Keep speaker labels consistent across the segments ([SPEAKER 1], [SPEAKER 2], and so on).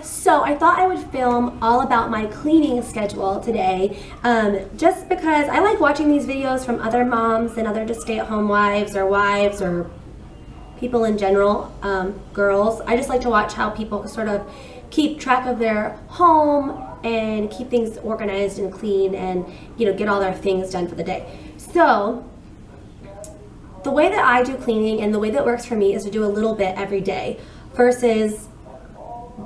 [SPEAKER 1] So I thought I would film all about my cleaning schedule today, just because I like watching these videos from other moms and other just stay-at-home wives or people in general, girls. I just like to watch how people sort of keep track of their home and keep things organized and clean and, you know, get all their things done for the day. So the way that I do cleaning and the way that works for me is to do a little bit every day versus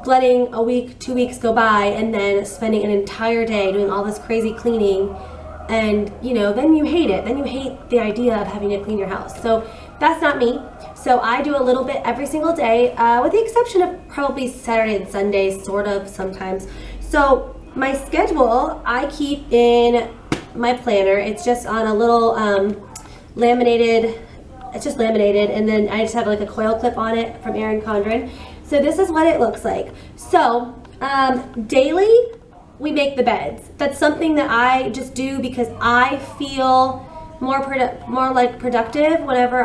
[SPEAKER 1] letting a week, 2 weeks go by and then spending an entire day doing all this crazy cleaning, and you know, then you hate it. Then you hate the idea of having to clean your house. So that's not me. So I do a little bit every single day, with the exception of probably Saturday and Sunday, sort of sometimes. So my schedule I keep in my planner. It's just on a little laminated, it's just laminated, and then I just have like a coil clip on it from Erin Condren. So this is what it looks like. So daily we make the beds. That's something that I just do because I feel more like productive whenever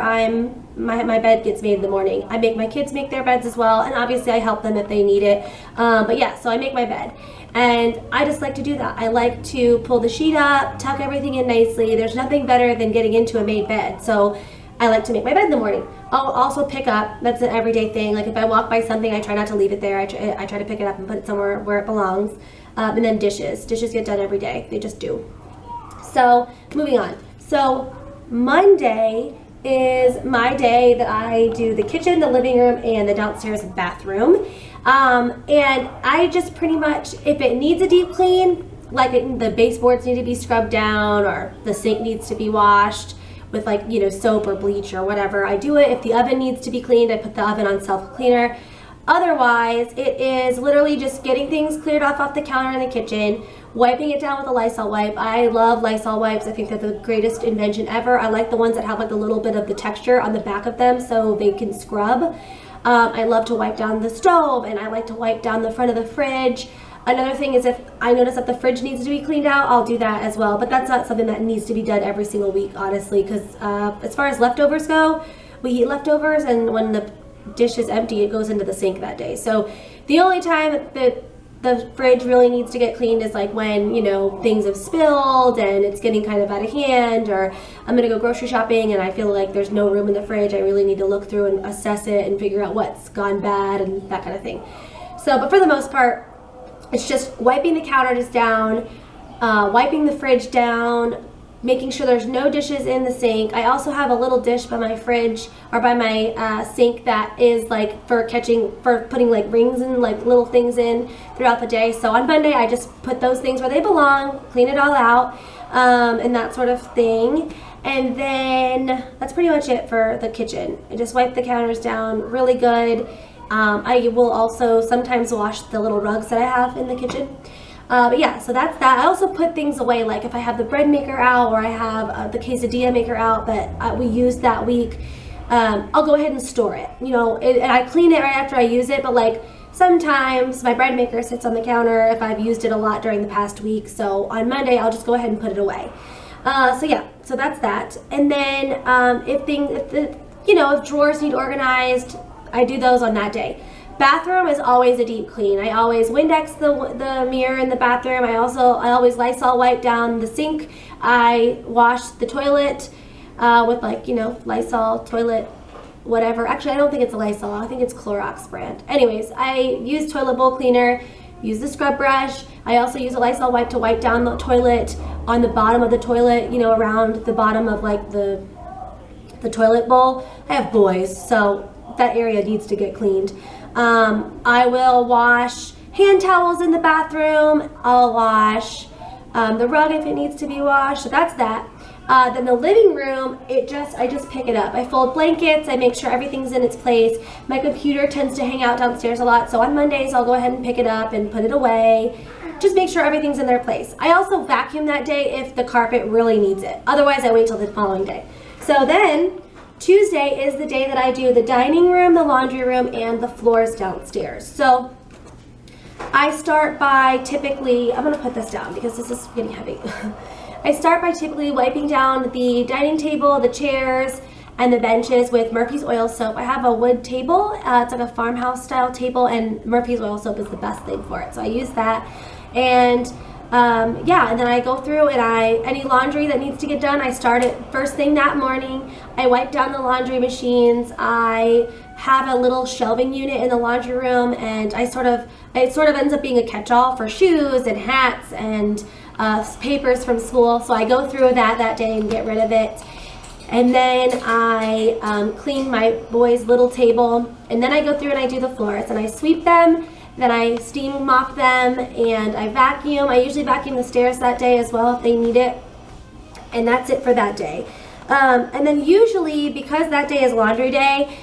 [SPEAKER 1] my bed gets made in the morning. I make my kids make their beds as well, and obviously I help them if they need it. But yeah, so I make my bed, and I just like to do that. I like to pull the sheet up, tuck everything in nicely. There's nothing better than getting into a made bed. So I like to make my bed in the morning. I'll also pick up, that's an everyday thing. Like if I walk by something, I try not to leave it there. I try to pick it up and put it somewhere where it belongs. And then dishes get done every day. They just do. So moving on. So Monday is my day that I do the kitchen, the living room, and the downstairs bathroom. And I just pretty much, if it needs a deep clean, like the baseboards need to be scrubbed down or the sink needs to be washed with, like, you know, soap or bleach or whatever, I do it. If the oven needs to be cleaned, I put the oven on self-cleaner. Otherwise, it is literally just getting things cleared off the counter in the kitchen, wiping it down with a Lysol wipe. I love Lysol wipes. I think they're the greatest invention ever. I like the ones that have like a little bit of the texture on the back of them so they can scrub. I love to wipe down the stove, and I like to wipe down the front of the fridge. Another thing is if I notice that the fridge needs to be cleaned out, I'll do that as well. But that's not something that needs to be done every single week, honestly, because as far as leftovers go, we eat leftovers, and when the dish is empty, it goes into the sink that day. So the only time that the fridge really needs to get cleaned is like when, you know, things have spilled and it's getting kind of out of hand, or I'm gonna go grocery shopping and I feel like there's no room in the fridge. I really need to look through and assess it and figure out what's gone bad and that kind of thing. So, but for the most part, it's just wiping the counters down, wiping the fridge down, making sure there's no dishes in the sink. I also have a little dish by my fridge or by my sink that is like for putting like rings and like little things in throughout the day. So on Monday, I just put those things where they belong, clean it all out, and that sort of thing. And then that's pretty much it for the kitchen. I just wipe the counters down really good. I will also sometimes wash the little rugs that I have in the kitchen. But yeah, so that's that. I also put things away, like if I have the bread maker out or I have the quesadilla maker out that we used that week, I'll go ahead and store it. You know, and I clean it right after I use it, but like sometimes my bread maker sits on the counter if I've used it a lot during the past week. So on Monday, I'll just go ahead and put it away. So yeah, so that's that. And then if drawers need organized, I do those on that day. Bathroom is always a deep clean. I always Windex the mirror in the bathroom. I always Lysol wipe down the sink. I wash the toilet with, like, you know, Lysol toilet whatever. Actually, I don't think it's a Lysol. I think it's Clorox brand. Anyways, I use toilet bowl cleaner, use the scrub brush. I also use a Lysol wipe to wipe down the toilet on the bottom of the toilet, you know, around the bottom of like the toilet bowl. I have boys, so that area needs to get cleaned. I will wash hand towels in the bathroom. I'll wash the rug if it needs to be washed. So that's that. Then the living room, I just pick it up. I fold blankets. I make sure everything's in its place. My computer tends to hang out downstairs a lot, so on Mondays I'll go ahead and pick it up and put it away. Just make sure everything's in their place. I also vacuum that day if the carpet really needs it. Otherwise, I wait till the following day. So then Tuesday is the day that I do the dining room, the laundry room, and the floors downstairs. So I start by typically, I'm gonna put this down because this is getting heavy. I start by typically wiping down the dining table, the chairs, and the benches with Murphy's Oil Soap. I have a wood table. It's like a farmhouse style table, and Murphy's Oil Soap is the best thing for it. So I use that. And yeah, and then I go through and any laundry that needs to get done, I start it first thing that morning. I wipe down the laundry machines. I have a little shelving unit in the laundry room, and it sort of ends up being a catch-all for shoes and hats and papers from school. So I go through that day and get rid of it. And then I clean my boys' little table, and then I go through and I do the floors, and I sweep them, then I steam mop them, and I vacuum. I usually vacuum the stairs that day as well if they need it, and that's it for that day. And then usually, because that day is laundry day,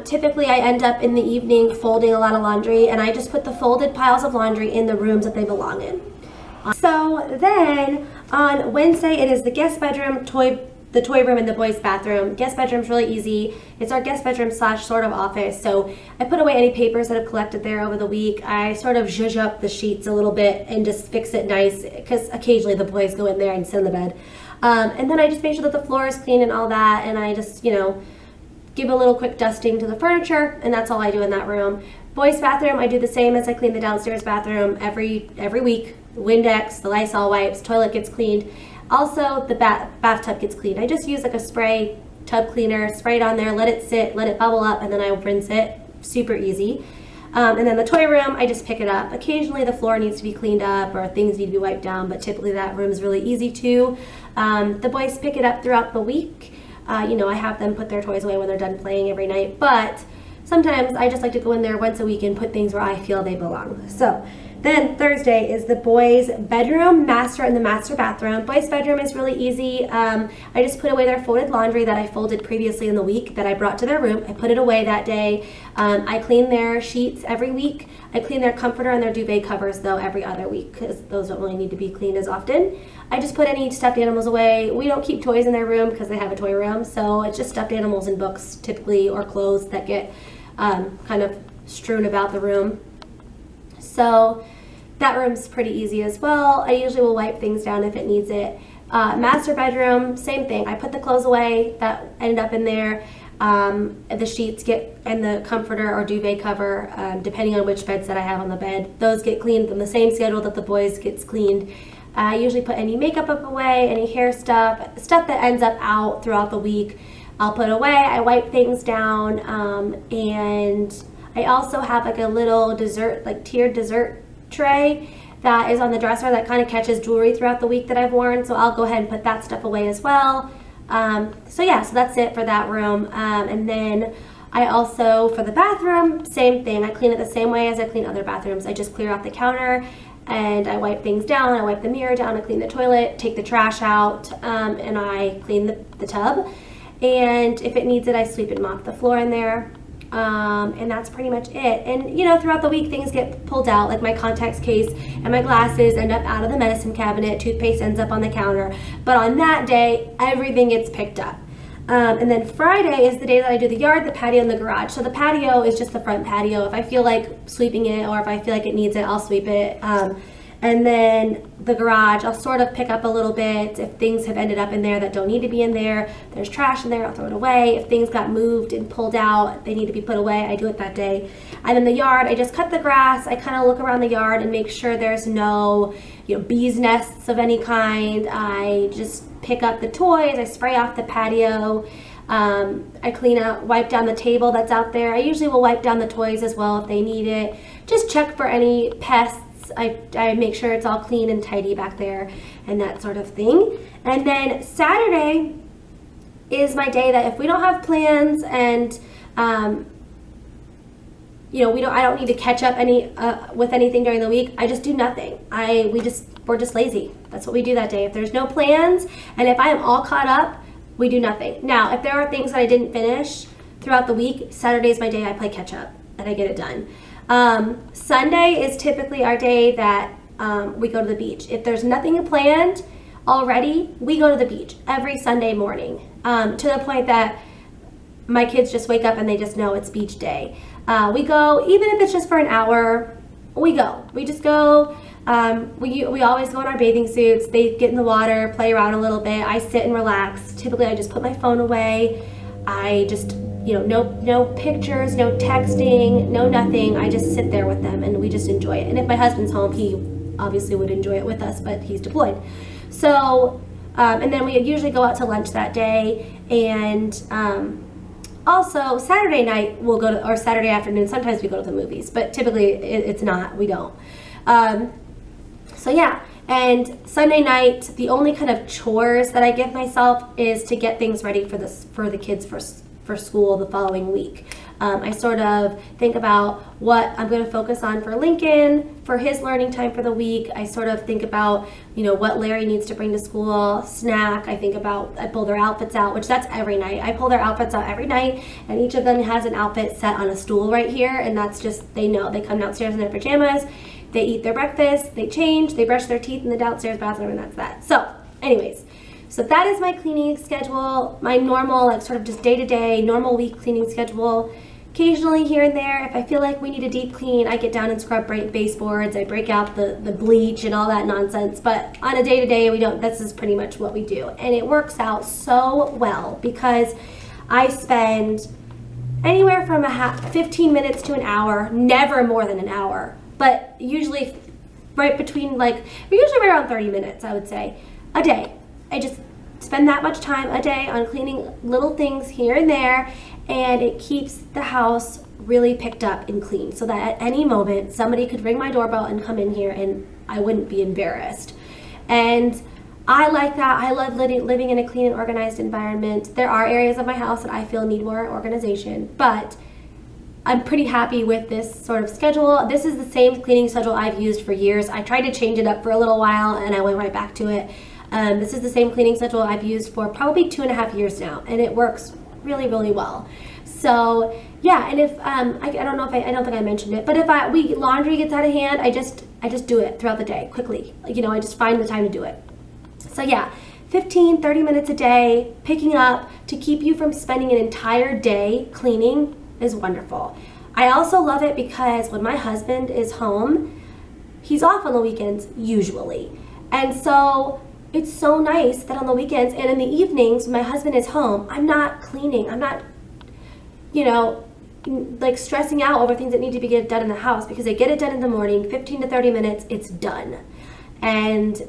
[SPEAKER 1] typically I end up in the evening folding a lot of laundry, and I just put the folded piles of laundry in the rooms that they belong in. So then on Wednesday, it is the guest bedroom, the toy room, and the boys' bathroom. Guest bedroom's really easy. It's our guest bedroom / sort of office. So I put away any papers that I've collected there over the week. I sort of zhuzh up the sheets a little bit and just fix it nice, because occasionally the boys go in there and sit in the bed. And then I just make sure that the floor is clean and all that, and I just, give a little quick dusting to the furniture, and that's all I do in that room. Boys' bathroom, I do the same as I clean the downstairs bathroom every week. The Windex, the Lysol wipes, toilet gets cleaned. Also, the bathtub gets cleaned. I just use like a spray tub cleaner, spray it on there, let it sit, let it bubble up, and then I rinse it. Super easy. And then the toy room, I just pick it up. Occasionally the floor needs to be cleaned up or things need to be wiped down, but typically that room is really easy too. The boys pick it up throughout the week. I have them put their toys away when they're done playing every night, but sometimes I just like to go in there once a week and put things where I feel they belong. So then Thursday is the boys' bedroom, master, and the master bathroom. Boys' bedroom is really easy. I just put away their folded laundry that I folded previously in the week that I brought to their room. I put it away that day. I clean their sheets every week. I clean their comforter and their duvet covers, though, every other week, because those don't really need to be cleaned as often. I just put any stuffed animals away. We don't keep toys in their room because they have a toy room, so it's just stuffed animals and books, typically, or clothes that get kind of strewn about the room. So that room's pretty easy as well. I usually will wipe things down if it needs it. Master bedroom, same thing. I put the clothes away that ended up in there. The sheets and the comforter or duvet cover, depending on which bed set I have on the bed, those get cleaned on the same schedule that the boys gets cleaned. I usually put any makeup up away, any hair stuff that ends up out throughout the week, I'll put away. I wipe things down, and I also have like a little dessert, like tiered dessert tray that is on the dresser that kind of catches jewelry throughout the week that I've worn, so I'll go ahead and put that stuff away as well. So that's it for that room. And then I also, for the bathroom, same thing. I clean it the same way as I clean other bathrooms. I just clear off the counter and I wipe things down. I wipe the mirror down, I clean the toilet, take the trash out, and I clean the tub. And if it needs it, I sweep and mop the floor in there. And that's pretty much it. And throughout the week things get pulled out, like my contacts case and my glasses end up out of the medicine cabinet, toothpaste ends up on the counter, but on that day everything gets picked up. And then Friday is the day that I do the yard, the patio, and the garage. So the patio is just the front patio. If I feel like sweeping it or if I feel like it needs it, I'll sweep it. And then the garage, I'll sort of pick up a little bit. If things have ended up in there that don't need to be in there, there's trash in there, I'll throw it away. If things got moved and pulled out, they need to be put away, I do it that day. And then the yard, I just cut the grass. I kind of look around the yard and make sure there's no bees nests of any kind. I just pick up the toys, I spray off the patio. I clean out, wipe down the table that's out there. I usually will wipe down the toys as well if they need it. Just check for any pests. I make sure it's all clean and tidy back there and that sort of thing. And then Saturday is my day that if we don't have plans and I don't need to catch up with anything during the week, I just do nothing. We're just lazy. That's what we do that day. If there's no plans and if I am all caught up, we do nothing. Now, if there are things that I didn't finish throughout the week, Saturday is my day I play catch up and I get it done. Sunday is typically our day that we go to the beach. If there's nothing planned already, we go to the beach every Sunday morning, to the point that my kids just wake up and they just know it's beach day. We go, even if it's just for an hour, we go. We just go. We always go in our bathing suits. They get in the water, play around a little bit. I sit and relax. Typically, I just put my phone away. I just, no pictures, no texting, no nothing. I just sit there with them and we just enjoy it. And if my husband's home, he obviously would enjoy it with us, but he's deployed. So, and then we usually go out to lunch that day. And also Saturday night we'll go to, or Saturday afternoon, sometimes we go to the movies, but typically it's not, we don't. So yeah. And Sunday night, the only kind of chores that I give myself is to get things ready for the kids for school the following week. I sort of think about what I'm going to focus on for Lincoln, for his learning time for the week. I sort of think about, what Larry needs to bring to school, snack. I pull their outfits out, which that's every night. I pull their outfits out every night, and each of them has an outfit set on a stool right here, and that's just, they know. They come downstairs in their pajamas, they eat their breakfast, they change, they brush their teeth in the downstairs bathroom, and that's that. So anyways, so that is my cleaning schedule, my normal, sort of just day-to-day, normal week cleaning schedule. Occasionally here and there, if I feel like we need a deep clean, I get down and scrub baseboards, I break out the bleach and all that nonsense. But on a day-to-day, this is pretty much what we do. And it works out so well because I spend anywhere from 15 minutes to an hour, never more than an hour, but usually right between we're usually right around 30 minutes, I would say, a day. I just spend that much time a day on cleaning little things here and there, and it keeps the house really picked up and clean so that at any moment somebody could ring my doorbell and come in here and I wouldn't be embarrassed. And I like that. I love living in a clean and organized environment. There are areas of my house that I feel need more organization, but I'm pretty happy with this sort of schedule. This is the same cleaning schedule I've used for years. I tried to change it up for a little while and I went right back to it. This is the same cleaning schedule I've used for probably 2.5 years now, and it works really, really well. So yeah, and if I don't think I mentioned it, but if laundry gets out of hand, I just do it throughout the day quickly. I just find the time to do it. So yeah, 15-30 minutes a day picking up to keep you from spending an entire day cleaning is wonderful. I also love it because when my husband is home, he's off on the weekends usually, and so it's so nice that on the weekends and in the evenings when my husband is home, I'm not cleaning. I'm not, stressing out over things that need to be get done in the house, because I get it done in the morning, 15 to 30 minutes, it's done. And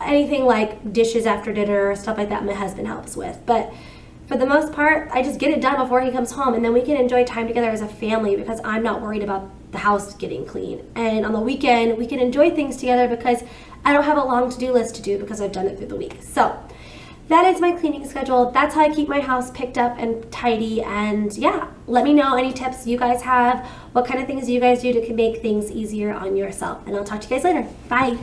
[SPEAKER 1] anything like dishes after dinner or stuff like that, my husband helps with. But for the most part, I just get it done before he comes home, and then we can enjoy time together as a family because I'm not worried about the house getting clean. And on the weekend, we can enjoy things together because I don't have a long to-do list to do because I've done it through the week. So that is my cleaning schedule. That's how I keep my house picked up and tidy. And yeah, let me know any tips you guys have. What kind of things you guys do to make things easier on yourself. And I'll talk to you guys later. Bye.